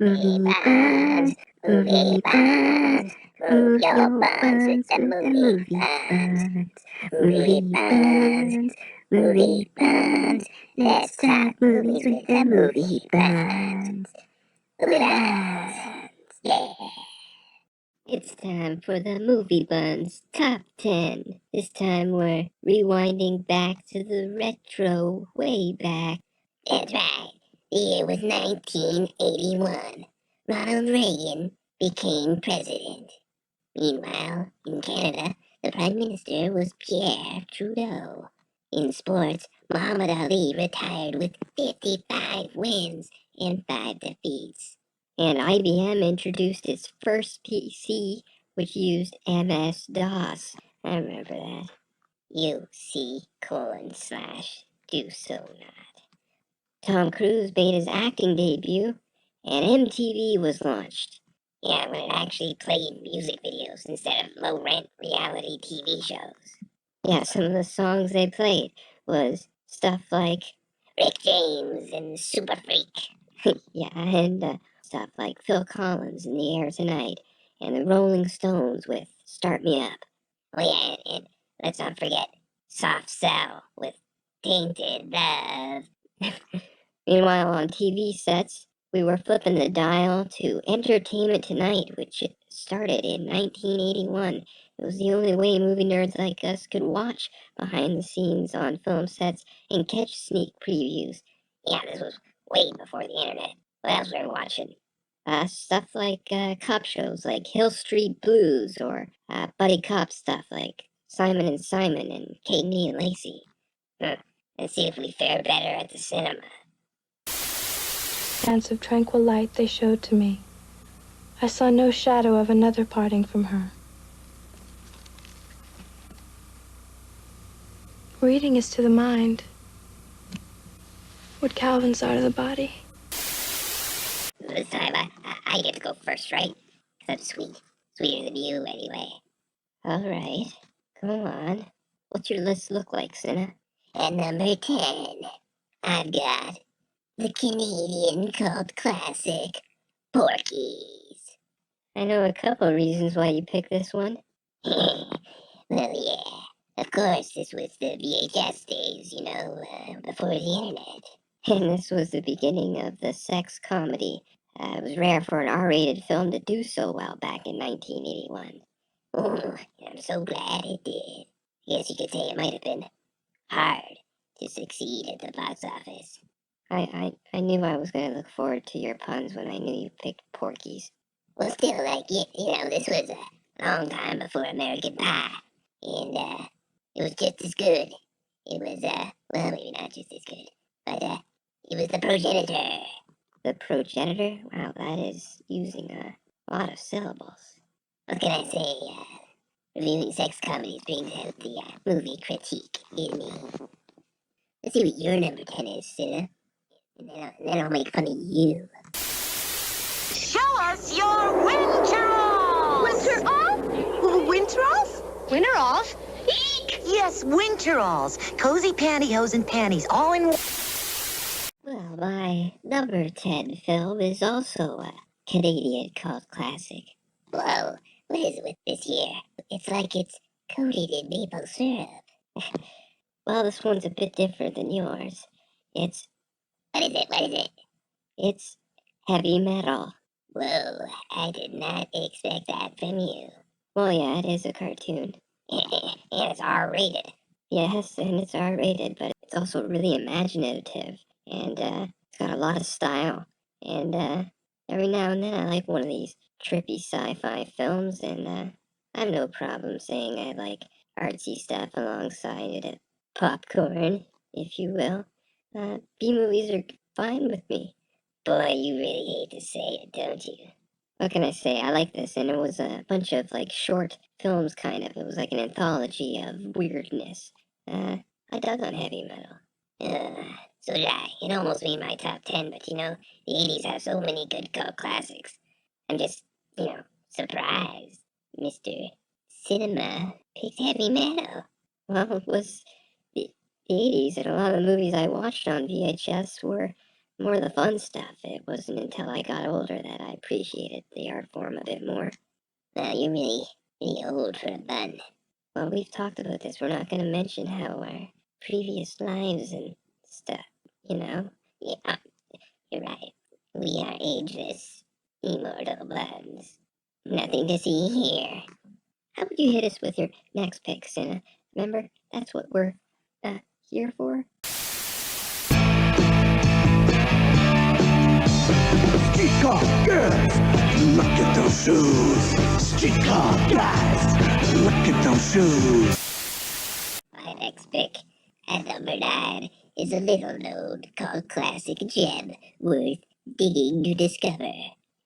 Movie buns, movie buns, move your buns with the movie buns. Movie buns, movie buns, let's talk movies with the movie buns. Movie buns, yeah. It's time for the Movie Buns Top 10. This time we're rewinding back to the retro way back. That's right. The year was 1981. Ronald Reagan became president. Meanwhile, in Canada, the Prime Minister was Pierre Trudeau. In sports, Muhammad Ali retired with 55 wins and 5 defeats. And IBM introduced its first PC, which used MS-DOS. I remember that. UC:/do so not. Tom Cruise made his acting debut, and MTV was launched. Yeah, when it actually played music videos instead of low-rent reality TV shows. Yeah, some of the songs they played was stuff like Rick James and Super Freak. Yeah, and stuff like Phil Collins in The Air Tonight, and the Rolling Stones with Start Me Up. Oh yeah, and let's not forget Soft Cell with Tainted Love. Meanwhile, on TV sets, we were flipping the dial to Entertainment Tonight, which started in 1981. It was the only way movie nerds like us could watch behind the scenes on film sets and catch sneak previews. Yeah, this was way before the internet. What else were we watching? Stuff like cop shows like Hill Street Blues, or buddy cop stuff like Simon and Simon and Kate and Lacey. Let's see if we fare better at the cinema. Chance of tranquil light they showed to me. I saw no shadow of another parting from her. Reading is to the mind what Calvin saw to the body. This time I get to go first, right? 'Cause I'm sweet. Sweeter than you, anyway. Alright, go on. What's your list look like, Cinna? At number 10, I've got the Canadian cult classic, Porky's. I know a couple reasons why you picked this one. Well, yeah. Of course, this was the VHS days, before the internet. And this was the beginning of the sex comedy. It was rare for an R-rated film to do so well back in 1981. Oh, I'm so glad it did. I guess you could say it might have been hard to succeed at the box office. I knew I was going to look forward to your puns when I knew you picked Porky's. Well, still, this was a long time before American Pie. And, it was just as good. It was, well, maybe not just as good, but, it was the progenitor. The progenitor? Wow, that is using a lot of syllables. What can I say? Reviewing sex comedies brings out the movie critique in me. Let's see what your number 10 is, Cinna. And then I'll make fun of you. Show us your winteralls! Winteralls? Winteralls? Winteralls? Eek! Yes, winteralls. Cozy pantyhose and panties all in one. Well, my number 10 film is also a Canadian cult classic. Whoa, what is it with this year? It's like it's coated in maple syrup. Well, this one's a bit different than yours. It's... What is it? It's heavy metal. Whoa, I did not expect that from you. Well, yeah, it is a cartoon. And it's R-rated. Yes, and it's R-rated, but it's also really imaginative. And it's got a lot of style. And every now and then I like one of these trippy sci-fi films, and I have no problem saying I like artsy stuff alongside it. Popcorn, if you will. B-movies are fine with me. Boy, you really hate to say it, don't you? What can I say? I like this, and it was a bunch of, short films, kind of. It was like an anthology of weirdness. I dug on heavy metal. So did I. It almost made my top 10, but the 80s have so many good cult classics. I'm just, surprised. Mr. Cinema picked heavy metal. Well, it was the 80s, and a lot of the movies I watched on VHS were more the fun stuff. It wasn't until I got older that I appreciated the art form a bit more. Well, you're really old for a bun. Well, we've talked about this. We're not going to mention how our previous lives and stuff, you know? Yeah, you're right. We are ageless, immortal buns. Nothing to see here. How would you hit us with your next pick, Cinna? Remember, that's what we're here for. Streetcar girls, look at those shoes. Streetcar guys, look at those shoes. My next pick, at number 9, is a little known called Classic Gem, worth digging to discover.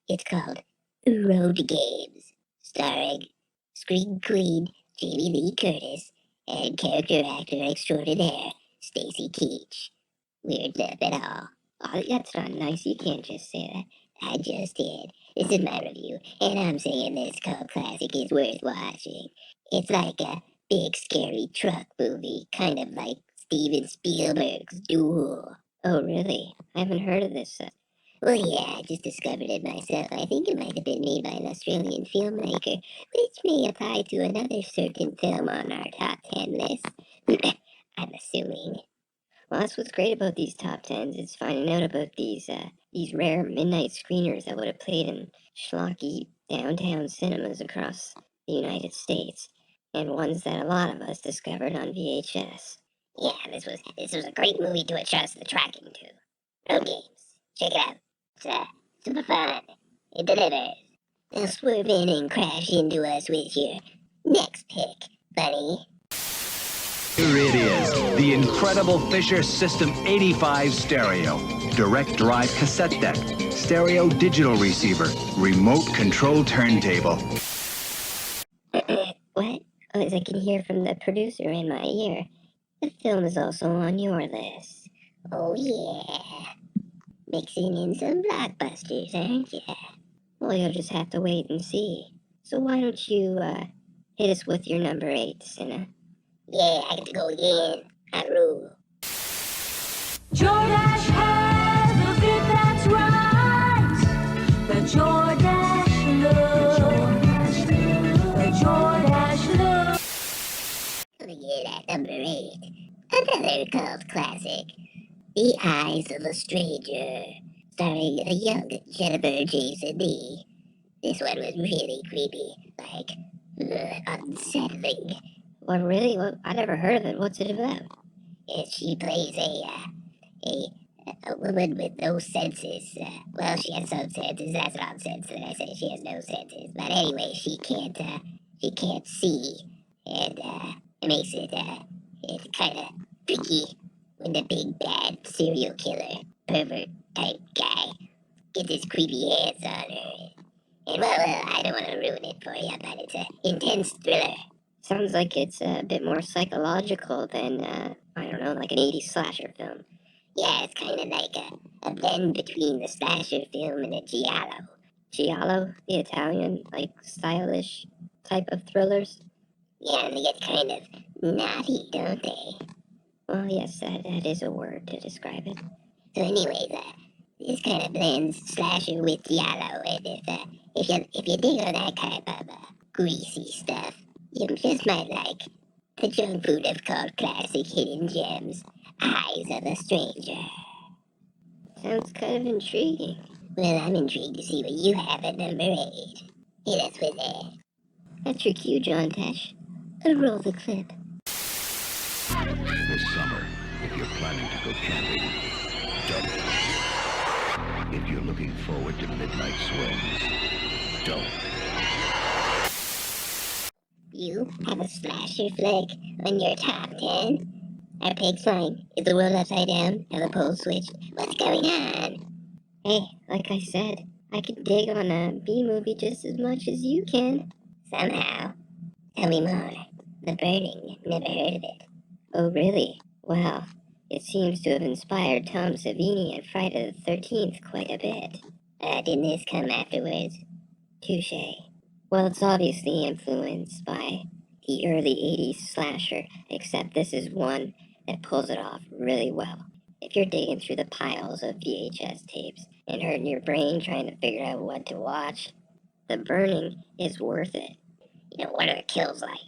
It's called Road Games, starring Screen Queen Jamie Lee Curtis and character actor extraordinaire Stacy Keach. Weird enough at all. Oh, that's not nice. You can't just say that. I just did. This is my review, and I'm saying this cult classic is worth watching. It's like a big scary truck movie, kind of like Steven Spielberg's Duel. Oh, really? I haven't heard of this. Well, yeah, I just discovered it myself. I think it might have been made by an Australian filmmaker, which may apply to another certain film on our top 10 list. I'm assuming. Well, that's what's great about these top tens. It's finding out about these rare midnight screeners that would have played in schlocky downtown cinemas across the United States, and ones that a lot of us discovered on VHS. Yeah, this was a great movie to adjust the tracking to. Road Games. Check it out. It's super fun. It delivers. Now swerve in and crash into us with your next pick, buddy. Here it is, the incredible Fisher System 85 stereo. Direct drive cassette deck, stereo digital receiver, remote control turntable. What? Oh, as I can hear from the producer in my ear, the film is also on your list. Oh yeah. Mixing in some blockbusters, aren't ya? Well, you'll just have to wait and see. So why don't you hit us with your number 8, Cinna? Yeah, I get to go again. I rule. Jordache has the fit that's right. The Jordache look. The Jordache look. Let me get at number 8. Another cult classic. The Eyes of a Stranger. Starring a young Jennifer Jason Leigh. This one was really creepy. Like, unsettling. Well, really? Well, I never heard of it. What's it about? And she plays a woman with no senses. Well, she has some senses. That's nonsense that I say she has no senses. But anyway, she can't see, and it makes it kind of tricky when the big bad serial killer pervert type guy gets his creepy hands on her. And well, I don't want to ruin it for you, but it's an intense thriller. Sounds like it's a bit more psychological than, I don't know, like an 80s slasher film. Yeah, it's kind of like a blend between the slasher film and a giallo. Giallo, the Italian, like, stylish type of thrillers? Yeah, and they get kind of naughty, don't they? Well, yes, that is a word to describe it. So anyways, this kind of blends slasher with giallo, and if you dig on that kind of greasy stuff, you just might like the junk food of called classic hidden gems, Eyes of a Stranger. Sounds kind of intriguing. Well, I'm intrigued to see what you have at number 8. Hit us with it. That's your cue, John Tesh. Roll the clip. This summer, if you're planning to go camping, don't. If you're looking forward to midnight swims, don't. You have a slasher flick on your top 10? Are pigs flying? Is the world upside down? Have the poles switched? What's going on? Hey, like I said, I can dig on a B-movie just as much as you can. Somehow. Tell me more. The Burning. Never heard of it. Oh, really? Wow. It seems to have inspired Tom Savini and Friday the 13th quite a bit. Didn't this come afterwards? Touche. Well, it's obviously influenced by the early 80s slasher, except this is one that pulls it off really well. if you're digging through the piles of VHS tapes and hurting your brain trying to figure out what to watch, the burning is worth it. You know, what are the kills like?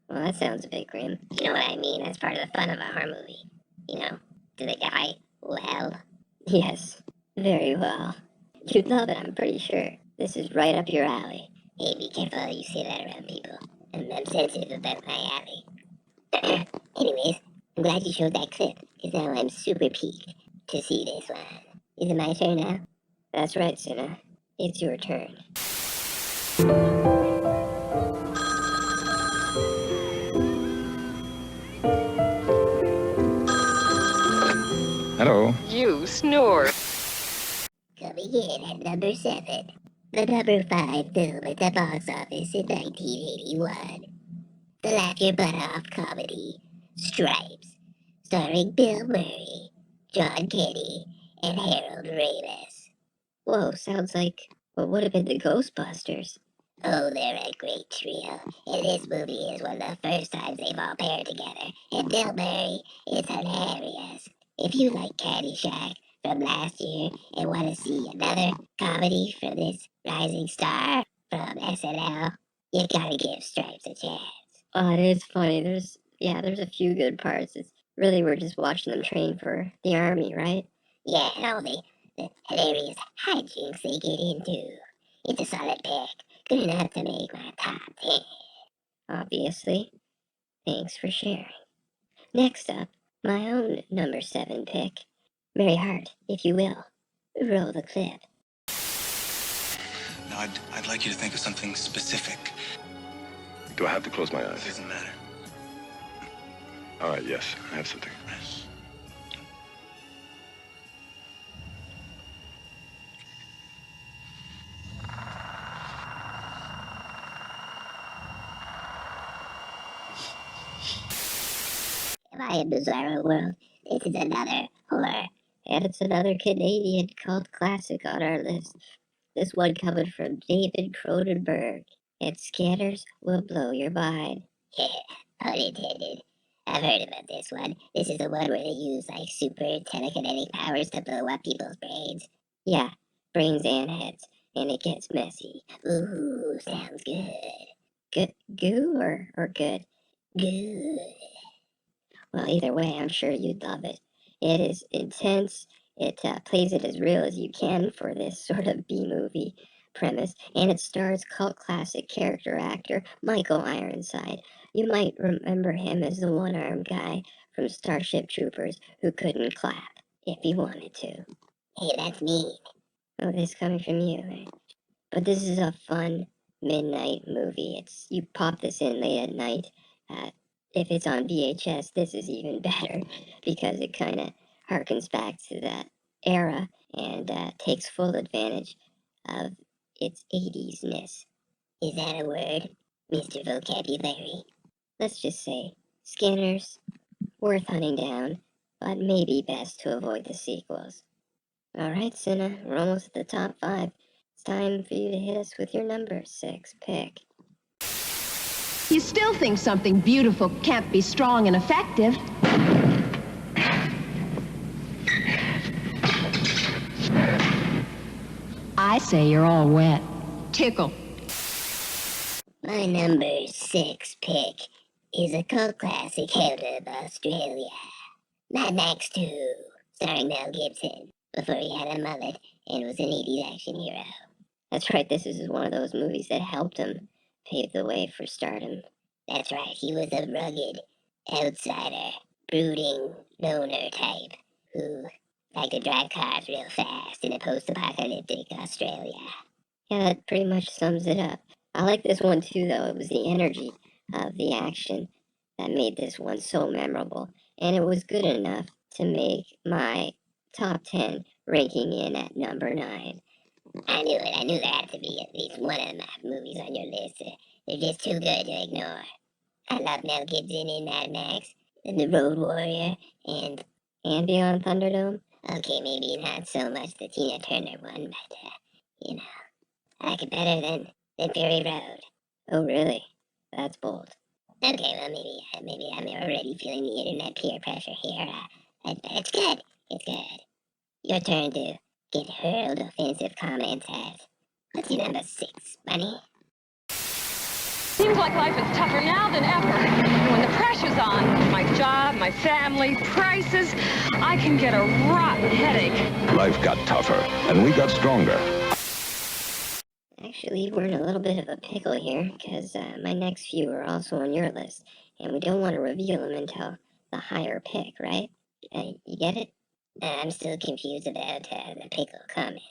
Well, that sounds a bit grim. You know what I mean? That's part of the fun of a horror movie. You know, do they die well? Yes, very well. You'd love it, I'm pretty sure. This is right up your alley. Hey, be careful how you say that around people. I'm sensitive about my alley. Anyways, I'm glad you showed that clip, because now I'm super peaked to see this one. Is it my turn now? That's right, Cinna. It's your turn. Hello. You snore. Coming in at number 7. The number 5 film at the box office in 1981. The laugh your butt off comedy, Stripes, starring Bill Murray, John Kenny, and Harold Ramis. Whoa, sounds like what would have been the Ghostbusters. Oh, they're a great trio, and this movie is one of the first times they've all paired together. And Bill Murray is hilarious. If you like Caddyshack from last year and want to see another comedy from this rising star from SNL, you gotta give Stripes a chance. Oh, it is funny. There's a few good parts. It's really we're just watching them train for the army, right? Yeah, and all the hilarious hijinks they get into. It's a solid pick. Good enough to make my top 10. Obviously. Thanks for sharing. Next up, my own number 7 pick. Mary Hart, if you will. Roll the clip. Now, I'd like you to think of something specific. Do I have to close my It eyes? doesn't matter. All right, yes, I have something. Yes. Am I in Bizarro World? This is another horror. And it's another Canadian cult classic on our list. This one coming from David Cronenberg. And Scanners will blow your mind. Yeah, pun intended. I've heard about this one. This is the one where they use like super telekinetic powers to blow up people's brains. Yeah, brains and heads. And it gets messy. Ooh, sounds good. Good goo or good? Good. Well, either way, I'm sure you'd love it. It is intense. It plays it as real as you can for this sort of B-movie premise, and it stars cult classic character actor Michael Ironside. You might remember him as the one-armed guy from Starship Troopers who couldn't clap if he wanted to. Hey, that's me. Oh, this coming from you, eh? But this is a fun midnight movie. You pop this in late at night. If it's on VHS, this is even better because it kind of harkens back to that era and takes full advantage of its 80s-ness. Is that a word, Mr. Vocabulary? Let's just say, Scanners, worth hunting down, but maybe best to avoid the sequels. Alright, Cinna, we're almost at the top 5. It's time for you to hit us with your number 6 pick. You still think something beautiful can't be strong and effective. I say you're all wet. Tickle. My number 6 pick is a cult classic out of Australia. Mad Max 2, starring Mel Gibson, before he had a mullet and was an 80s action hero. That's right, this is one of those movies that helped him pave the way for stardom. That's right, he was a rugged outsider, brooding loner type who liked to drive cars real fast in a post-apocalyptic Australia. Yeah, that pretty much sums it up. I like this one too, though. It was the energy of the action that made this one so memorable, and it was good enough to make my top 10 ranking in at number 9. I knew it. I knew there had to be at least one of my movies on your list. They're just too good to ignore. I love Mel Gibson in Mad Max, and The Road Warrior, and Beyond Thunderdome? Okay, maybe not so much the Tina Turner one, but, you know, I like it better than Fury Road. Oh, really? That's bold. Okay, well, maybe I'm already feeling the internet peer pressure here, but it's good. It's good. Your turn to get hurled offensive comments at. What's your number 6, Bunny? Seems like life is tougher now than ever. And when the pressure's on, my job, my family, prices, I can get a rotten headache. Life got tougher, and we got stronger. Actually, we're in a little bit of a pickle here, because my next few are also on your list, and we don't want to reveal them until the higher pick, right? You get it? I'm still confused about the pickle comment.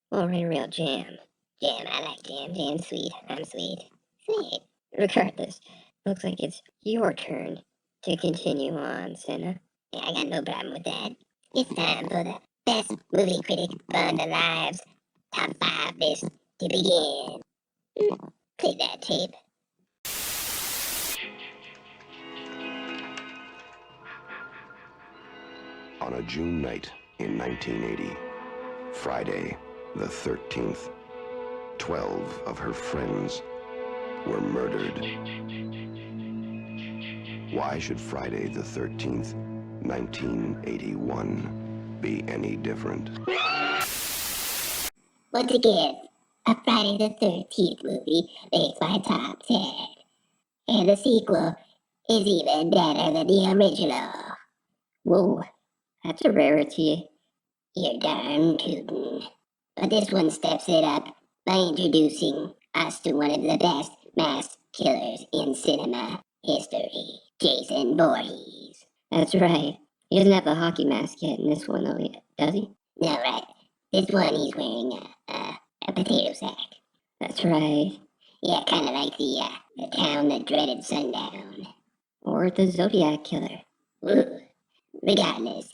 Well, real jam. Jam, I like jam. Jam's sweet. I'm sweet. Sweet. Regardless, looks like it's your turn to continue on, Cinna. Yeah, I got no problem with that. It's time for the best movie critic fun alive's top 5 list to begin. Play that tape. On a June night in 1980, Friday the 13th, 12 of her friends were murdered. Why should Friday the 13th, 1981 be any different? Once again, a Friday the 13th movie makes my top 10. And the sequel is even better than the original. Whoa, that's a rarity. You're darn tootin'. But this one steps it up by introducing us to one of the best masked killers in cinema history, Jason Voorhees. That's right. He doesn't have the hockey mask yet in this one, though, does he? No, right. This one he's wearing a potato sack. That's right. Yeah, kind of like the town that dreaded sundown. Or the Zodiac Killer. Ooh. Regardless,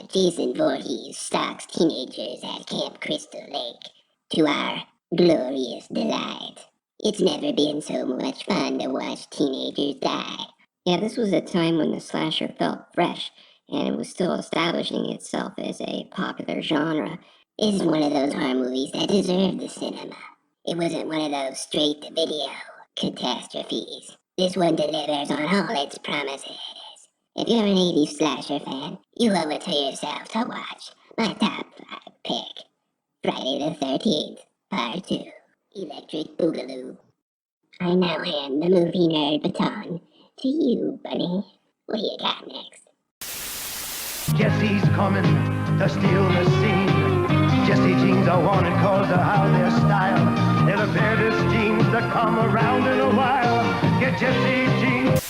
Jason Voorhees stalks teenagers at Camp Crystal Lake to our glorious delight. It's never been so much fun to watch teenagers die. Yeah, this was a time when the slasher felt fresh, and it was still establishing itself as a popular genre. This is one of those horror movies that deserved the cinema. It wasn't one of those straight-to-video catastrophes. This one delivers on all its promises. If you're an 80s slasher fan, you owe it to yourself to watch my top 5 pick. Friday the 13th, Part 2, Electric Boogaloo. I now hand the movie nerd baton to you, Bunny. What do you got next? Jesse's coming to steal the scene. Jesse jeans are wanted cause of how their style. They're the baddest jeans that come around in a while. Get Jesse jeans.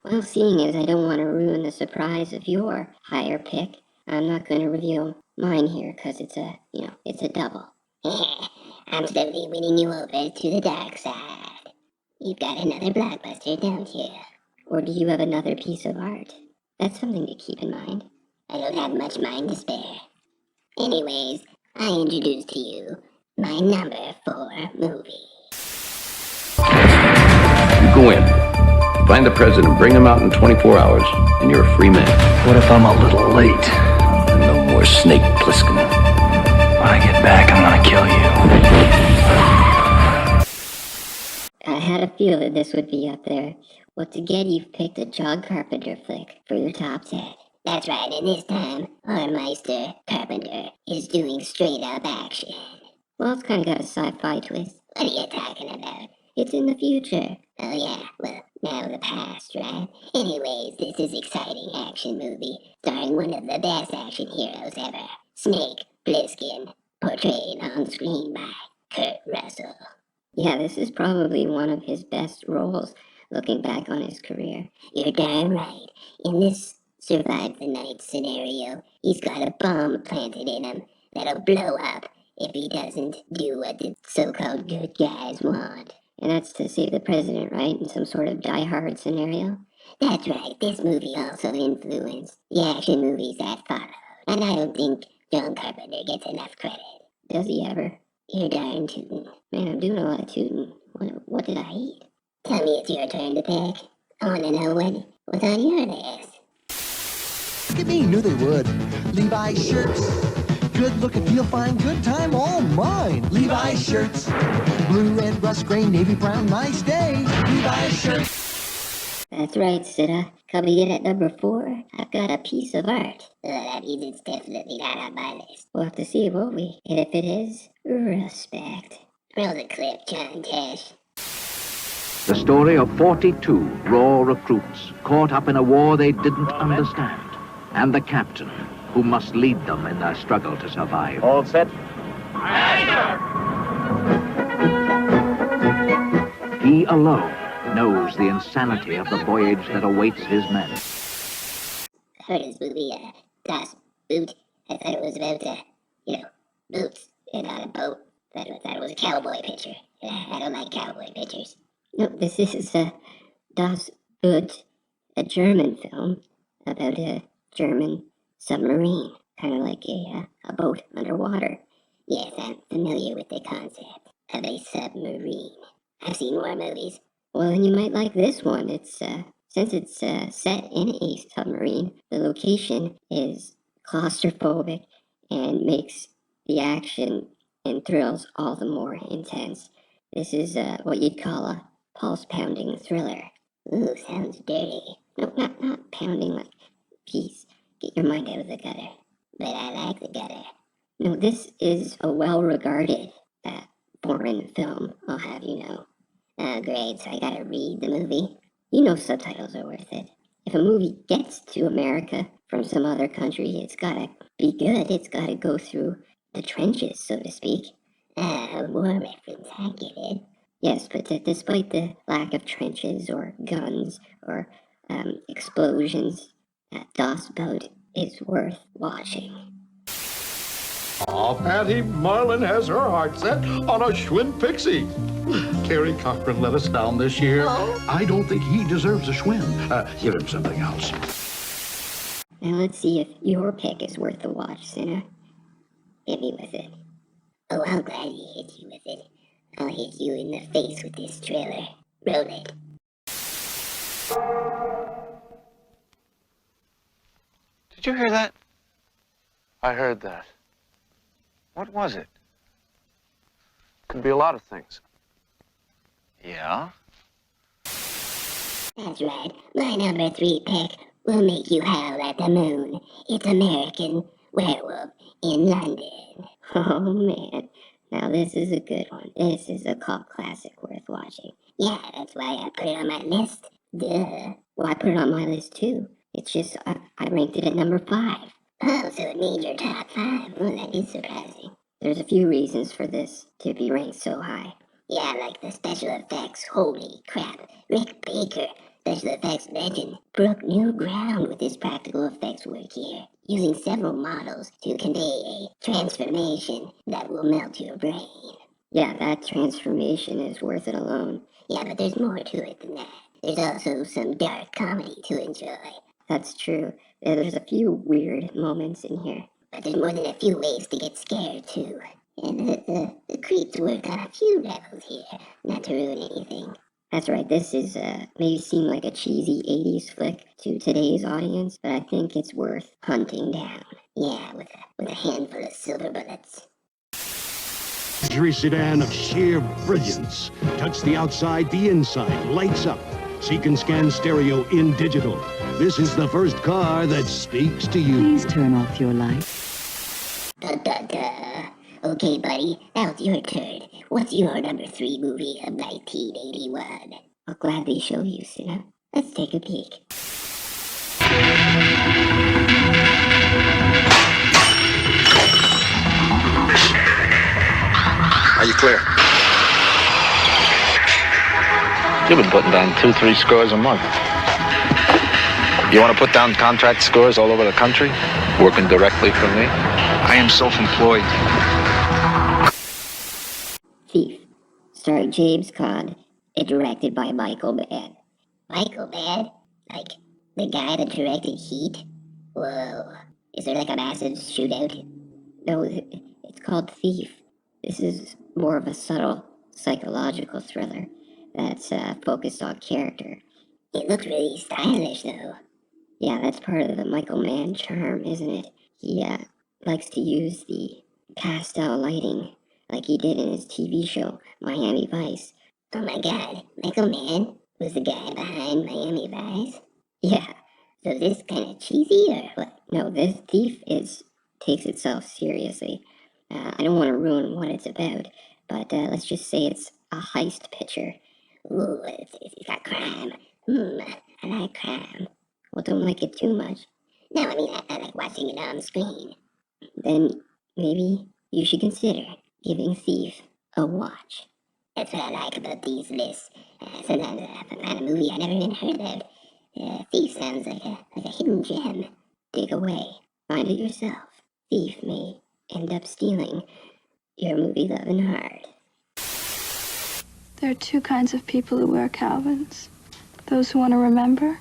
Well, seeing as I don't want to ruin the surprise of your higher pick, I'm not going to reveal mine here because it's a double. I'm slowly winning you over to the dark side. You've got another blockbuster, don't you? Or do you have another piece of art? That's something to keep in mind. I don't have much mind to spare. Anyways, I introduce to you my number 4 movie. You go in, find the president, bring him out in 24 hours, and you're a free man. What if I'm a little late? And no more Snake Plissken. When I get back, I'm gonna kill you. I had a feel that this would be up there. Once again, you've picked a John Carpenter flick for your top 10. That's right, and this time, our Meister Carpenter is doing straight-up action. Well, it's kind of got a sci-fi twist. What are you talking about? It's in the future. Oh yeah, well, now the past, right? Anyways, this is exciting action movie starring one of the best action heroes ever, Snake Plissken, portrayed on screen by Kurt Russell. Yeah, this is probably one of his best roles, looking back on his career. You're darn right. In this survive the night scenario, he's got a bomb planted in him that'll blow up if he doesn't do what the so-called good guys want. And that's to save the president, right? In some sort of die-hard scenario? That's right. This movie also influenced the action movies that followed. And I don't think John Carpenter gets enough credit. Does he ever? You're darn tootin'. Man, I'm doing a lot of tooting. What did I eat? Tell me it's your turn to pick. I want to know what's on your list. Look at me, knew they would. Levi's shirts. Good look and feel fine, good time, all mine. Levi's shirts. Blue, red, rust, gray, navy, brown, nice day. Levi's shirts. That's right, Cinna. Coming in at number 4, I've got a piece of art. That means it's definitely not on my list. We'll have to see, won't we? And if it is, Respect. Roll the clip, John Tesh. The story of 42 raw recruits caught up in a war they didn't understand, and the captain who must lead them in their struggle to survive. All set? He alone knows the insanity of the voyage that awaits his men. I heard this movie, Das Boot. I thought it was about, boots and on a boat. I thought it was a cowboy picture. I don't like cowboy pictures. no, this is Das Boot, a German film about a German submarine, kind of like a boat underwater. Yes, I'm familiar with the concept of a submarine. I've seen war movies. Well, then you might like this one. It's since it's set in a submarine, the location is claustrophobic and makes the action and thrills all the more intense. This is what you'd call a pulse-pounding thriller. Ooh, sounds dirty. No, not pounding like, geez, get your mind out of the gutter. But I like the gutter. No, this is a well-regarded foreign film, I'll have you know. Oh, great, so I gotta read the movie. You know subtitles are worth it. If a movie gets to America from some other country, it's gotta be good. It's gotta go through the trenches, so to speak. War reference, I get it. Yes, but despite the lack of trenches or guns or explosions, Das Boot is worth watching. Oh, Patty Marlin has her heart set on a Schwinn Pixie. Carrie Cochran let us down this year. I don't think he deserves a Schwinn. Give him something else. Now let's see if your pick is worth the watch, Cinna. Hit me with it. Oh, I'll gladly hit you with it. I'll hit you in the face with this trailer. Roll it. Did you hear that? I heard that. What was it? Could be a lot of things. Yeah? That's right. My number 3 pick will make you howl at the moon. It's American Werewolf in London. Oh, man. Now this is a good one. This is a cult classic worth watching. Yeah, that's why I put it on my list. Duh. Well, I put it on my list, too. It's just, I ranked it at number 5. Oh, so it made your top 5. Oh, that is surprising. There's a few reasons for this to be ranked so high. Yeah, like the special effects. Holy crap. Rick Baker, special effects legend, broke new ground with his practical effects work here, using several models to convey a transformation that will melt your brain. Yeah, that transformation is worth it alone. Yeah, but there's more to it than that. There's also some dark comedy to enjoy. That's true. There's a few weird moments in here. But there's more than a few ways to get scared, too. And the creeps work on a few levels here, not to ruin anything. That's right, this is may seem like a cheesy 80s flick to today's audience, but I think it's worth hunting down. Yeah, with a handful of silver bullets. Luxury sedan of sheer brilliance. Touch the outside, the inside lights up. Seek and scan stereo in digital. This is the first car that speaks to you. Please turn off your light. Okay, buddy, now it's your turn. What's your number 3 movie of 1981? I'll gladly show you, Cinna. Let's take a peek. Are you clear? You've been putting down 2-3 scores a month. You want to put down contract scores all over the country, working directly for me? I am self-employed. Thief, starring James Caan, and directed by Michael Mann. Michael Mann? Like, the guy that directed Heat? Whoa. Is there like a massive shootout? No, it's called Thief. This is more of a subtle psychological thriller that's focused on character. It looks really stylish, though. Yeah, that's part of the Michael Mann charm, isn't it? He likes to use the pastel lighting like he did in his TV show, Miami Vice. Oh my god, Michael Mann? was the guy behind Miami Vice. Yeah. So this kind of cheesy or what? No, this Thief takes itself seriously. I don't want to ruin what it's about, but let's just say it's a heist picture. Ooh, it's got crime. I like crime. Well, don't like it too much. No, I mean, I like watching it on screen. Then maybe you should consider giving Thief a watch. That's what I like about these lists. Sometimes I find a movie I never even heard of. Thief sounds like a hidden gem. Dig away. Find it yourself. Thief may end up stealing your movie loving heart. There are two kinds of people who wear Calvins. Those who want to remember,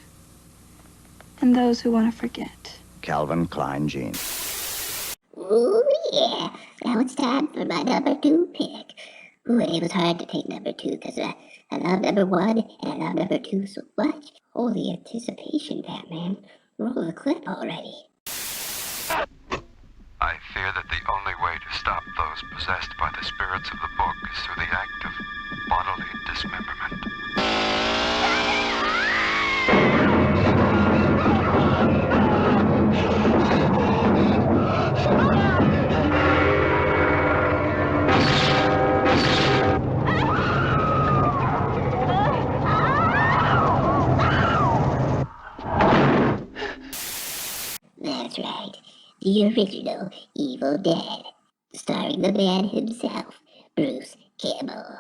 and those who want to forget. Calvin Klein jeans. Ooh, yeah. Now it's time for my number 2 pick. Ooh, it was hard to pick number 2 because I love number 1 and I love number 2 so much. Holy anticipation, Batman. Roll the clip already. I fear that the only way to stop those possessed by the spirits of the book is through the act of bodily dismemberment. That's right. The original Evil Dead. Starring the man himself, Bruce Campbell.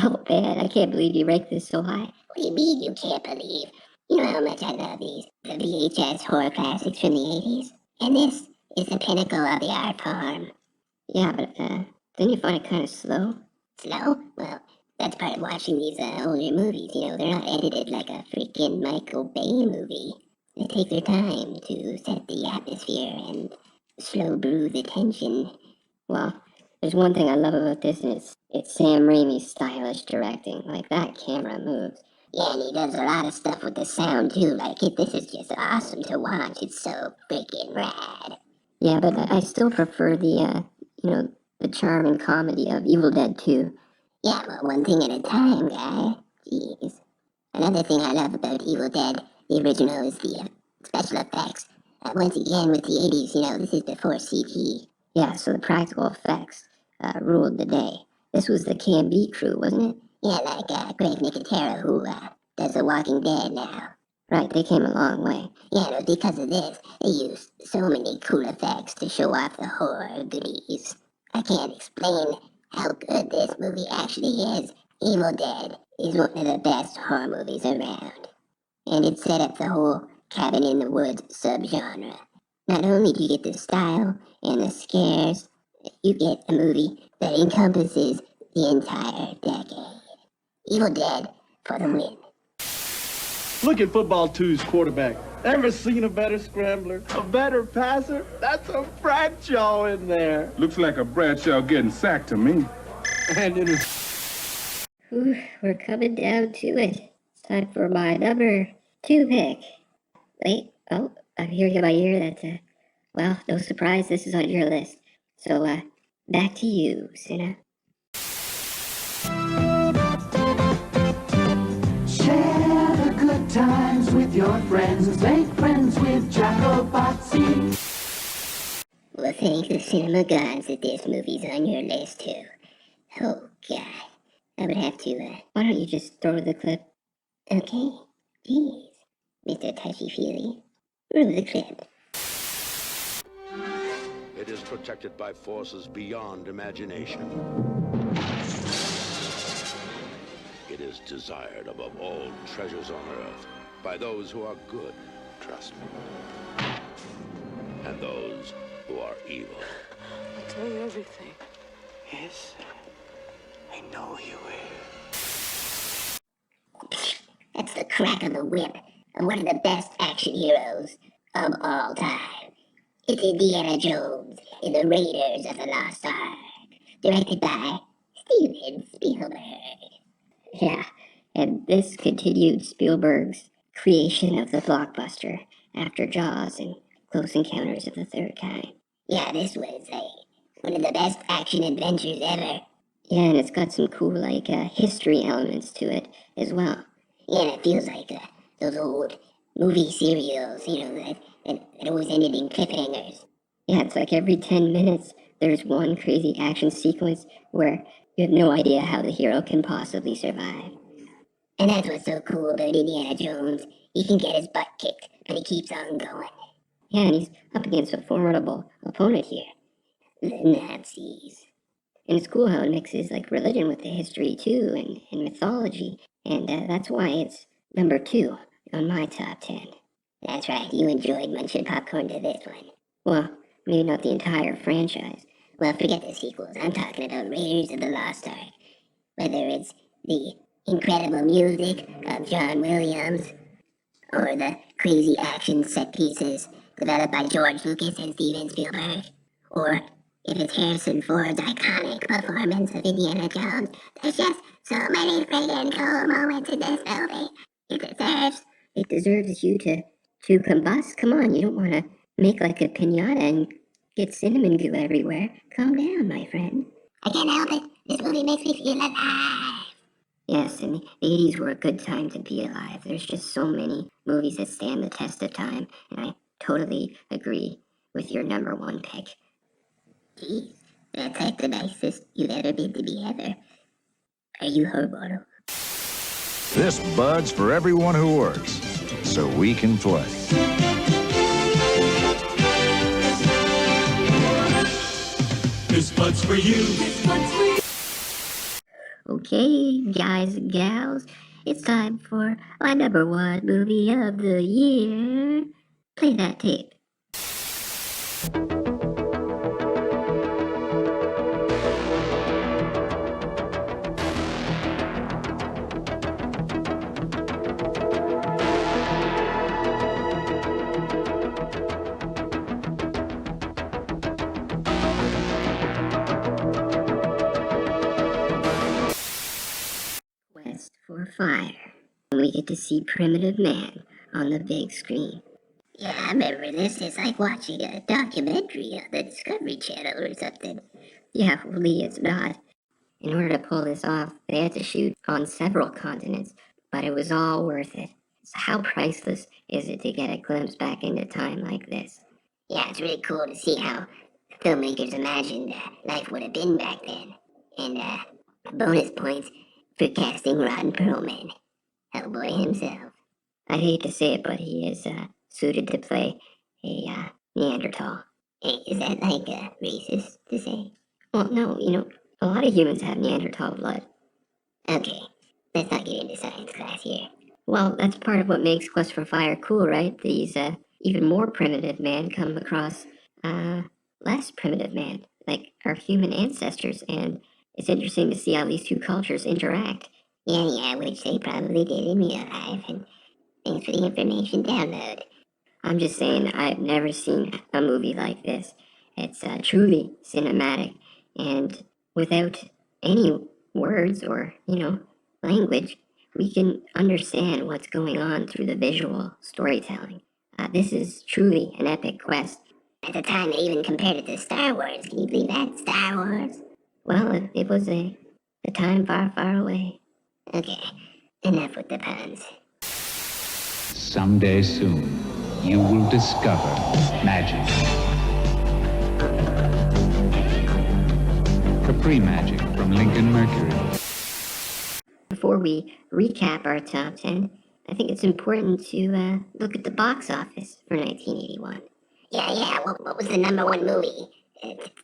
Oh, man, I can't believe you ranked this so high. What do you mean you can't believe? You know how much I love these, the VHS horror classics from the 80s? And this is the pinnacle of the art form. Yeah, but, didn't you find it kind of slow? Slow? Well, that's part of watching these older movies, you know, they're not edited like a freaking Michael Bay movie. They take their time to set the atmosphere and slow brew the tension. Well, there's one thing I love about this, and it's Sam Raimi's stylish directing. Like, that camera moves. Yeah, and he does a lot of stuff with the sound, too. Like, this is just awesome to watch. It's so freaking rad. Yeah, but I still prefer the, the charm and comedy of Evil Dead 2. Yeah, but one thing at a time, guy. Jeez. Another thing I love about Evil Dead, the original, is the special effects. Once again, with the 80s, you know, this is before CG. Yeah, so the practical effects ruled the day. This was the Can Be crew, wasn't it? Yeah, like Greg Nicotero, who does The Walking Dead now. Right, they came a long way. Yeah, no, because of this, they used so many cool effects to show off the horror goodies. I can't explain how good this movie actually is. Evil Dead is one of the best horror movies around. And it set up the whole cabin in the woods subgenre. Not only do you get the style and the scares, you get a movie that encompasses the entire decade. Evil Dead for the win. Look at Football 2's quarterback. Ever seen a better scrambler? A better passer? That's a Bradshaw in there. Looks like a Bradshaw getting sacked to me. And it is... Whew, we're coming down to it. It's time for my number 2 pick. Wait, oh, I'm hearing in my ear that, well, no surprise, this is on your list. So, back to you, Cinna. Share the good times with your friends. Make friends with Jacobazzi. Well, thank the cinema gods that this movie's on your list, too. Oh, God. I would have to, Why don't you just throw the clip? Okay. Jeez. Mr. Touchy-Feely. Roll the clip. It is protected by forces beyond imagination. It is desired above all treasures on earth by those who are good, trust me, and those who are evil. I'll tell you everything. Yes, I know you will. That's the crack of the whip of one of the best action heroes of all time. It's Indiana Jones in The Raiders of the Lost Ark, directed by Steven Spielberg. Yeah, and this continued Spielberg's creation of the blockbuster after Jaws and Close Encounters of the Third Kind. Yeah, this was one of the best action adventures ever. Yeah, and it's got some cool, history elements to it as well. Yeah, and it feels like those old movie serials, that always ended in cliffhangers. Yeah, it's like every 10 minutes there's one crazy action sequence where you have no idea how the hero can possibly survive. And that's what's so cool about Indiana Jones. He can get his butt kicked, but he keeps on going. Yeah, and he's up against a formidable opponent here. The Nazis. And it's cool how it mixes like religion with the history too, and mythology. And that's why it's number 2 on my top 10. That's right, you enjoyed munching popcorn to this one. Well, maybe not the entire franchise. Well, forget the sequels. I'm talking about Raiders of the Lost Ark. Whether it's the incredible music of John Williams, or the crazy action set pieces developed by George Lucas and Steven Spielberg, or if it's Harrison Ford's iconic performance of Indiana Jones, there's just so many friggin' cool moments in this movie. It deserves you to combust. Come on, you don't want to make like a piñata and get cinnamon goo everywhere. Calm down, my friend. I can't help it. This movie makes me feel alive. Yes, and the 80s were a good time to be alive. There's just so many movies that stand the test of time, and I totally agree with your number 1 pick. Geez, that's like the nicest you've ever been to me ever. Are you Herbono? This bud's for everyone who works, so we can play. This bud's for you. This bud's for you. Okay, guys and gals, it's time for my number 1 movie of the year. Play that tape. Quest for Fire. We get to see Primitive Man on the big screen. Yeah, I remember this. It's like watching a documentary on the Discovery Channel or something. Yeah, only it's not. In order to pull this off, they had to shoot on several continents, but it was all worth it. So how priceless is it to get a glimpse back into time like this? Yeah, it's really cool to see how filmmakers imagined life would have been back then. And bonus points for casting Ron Perlman, Hellboy himself. I hate to say it, but he is suited to play a Neanderthal. Hey, is that like racist to say? Well, no, a lot of humans have Neanderthal blood. Okay, let's not get into science class here. Well, that's part of what makes Quest for Fire cool, right? These even more primitive man come across less primitive man, like our human ancestors, and it's interesting to see how these two cultures interact. Yeah, which they probably did in real life, and thanks for the information download. I'm just saying, I've never seen a movie like this. It's truly cinematic, and without any words or, language, we can understand what's going on through the visual storytelling. This is truly an epic quest. At the time, they even compared it to Star Wars. Can you believe that? Star Wars? Well, it was a time far, far away. Okay, enough with the puns. Someday soon, you will discover magic. Capri Magic from Lincoln Mercury. Before we recap our top 10, I think it's important to look at the box office for 1981. Yeah, what was the number 1 movie?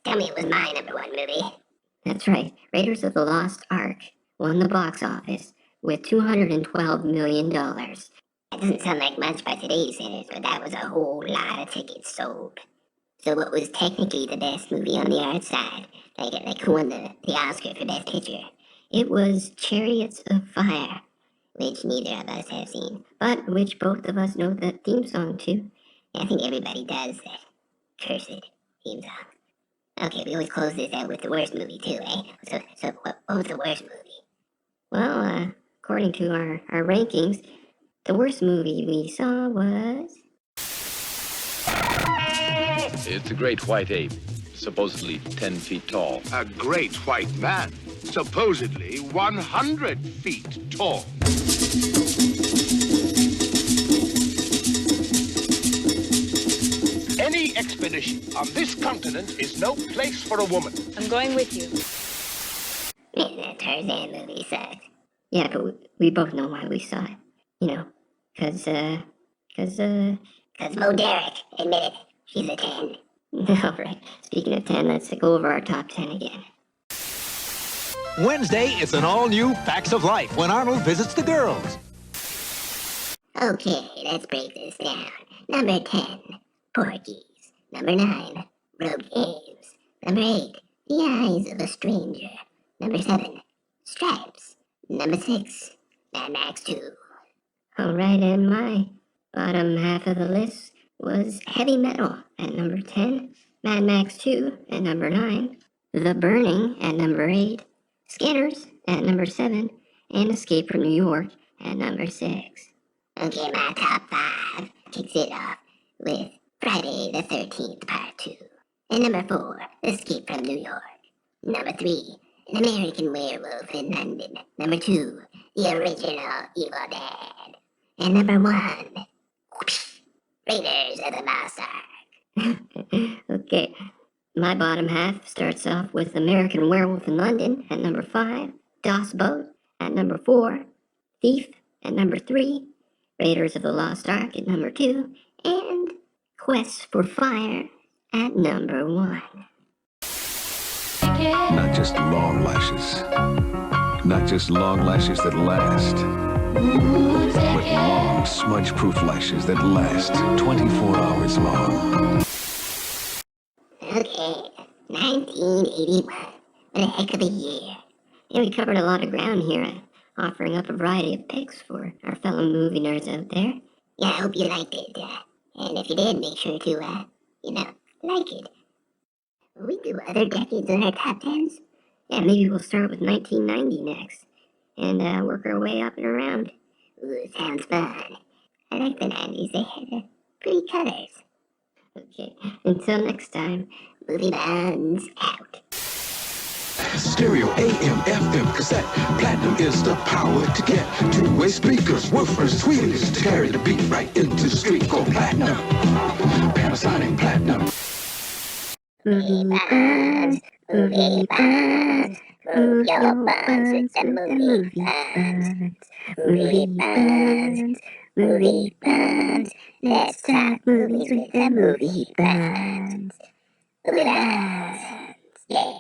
Tell me it was my number 1 movie. That's right, Raiders of the Lost Ark won the box office with $212 million. That doesn't sound like much by today's standards, but that was a whole lot of tickets sold. So what was technically the best movie on the art side? Like who won the Oscar for Best Picture? It was Chariots of Fire, which neither of us have seen, but which both of us know the theme song to. I think everybody does that cursed theme song. Okay, we always close this out with the worst movie too, eh? So what was the worst movie? Well, according to our rankings, the worst movie we saw was... It's a great white ape, supposedly 10 feet tall. A great white man, supposedly 100 feet tall. expedition on this continent is no place for a woman. I'm going with you. Man, that Tarzan movie sucked. Yeah, but we both know why we saw it. You know, cause Mo Derek, admit it, she's a 10. Alright, speaking of 10, let's go over our top 10 again. Wednesday, it's an all-new Facts of Life when Arnold visits the girls. Okay, let's break this down. Number 10, Porkies. Number 9, Road Games. Number 8, The Eyes of a Stranger. Number 7, Stripes. Number 6, Mad Max 2. Alright, and my bottom half of the list was Heavy Metal at number 10, Mad Max 2 at number 9, The Burning at number 8, Skinners at number 7, and Escape from New York at number 6. Okay, my top 5 kicks it off with Friday the 13th, Part 2. And number 4, Escape from New York. Number 3, An American Werewolf in London. Number 2, The Original Evil Dead. And number 1, Raiders of the Lost Ark. Okay, my bottom half starts off with American Werewolf in London at number 5, Das Boat at number 4, Thief at number 3, Raiders of the Lost Ark at number 2, and Quest for Fire at number 1. Not just long lashes. Not just long lashes that last. But long, smudge-proof lashes that last 24 hours long. Okay, 1981. What a heck of a year. And we covered a lot of ground here, offering up a variety of picks for our fellow movie nerds out there. Yeah, I hope you liked it. And if you did, make sure to, like it. Will we do other decades in our top 10s? Yeah, maybe we'll start with 1990 next, and work our way up and around. Ooh, sounds fun. I like the 90s. They had pretty colors. Okay, until next time, Movie Buns out. Stereo, AM, FM, cassette. Platinum is the power to get two-way speakers. Woofers, tweeters to carry the beat right into the street. Go platinum. Panasonic Platinum. Movie Buns. Movie Buns. Move your buns with the movie buns. Movie buns. Movie buns. Let's talk movies with the movie buns. Movie buns. Yeah.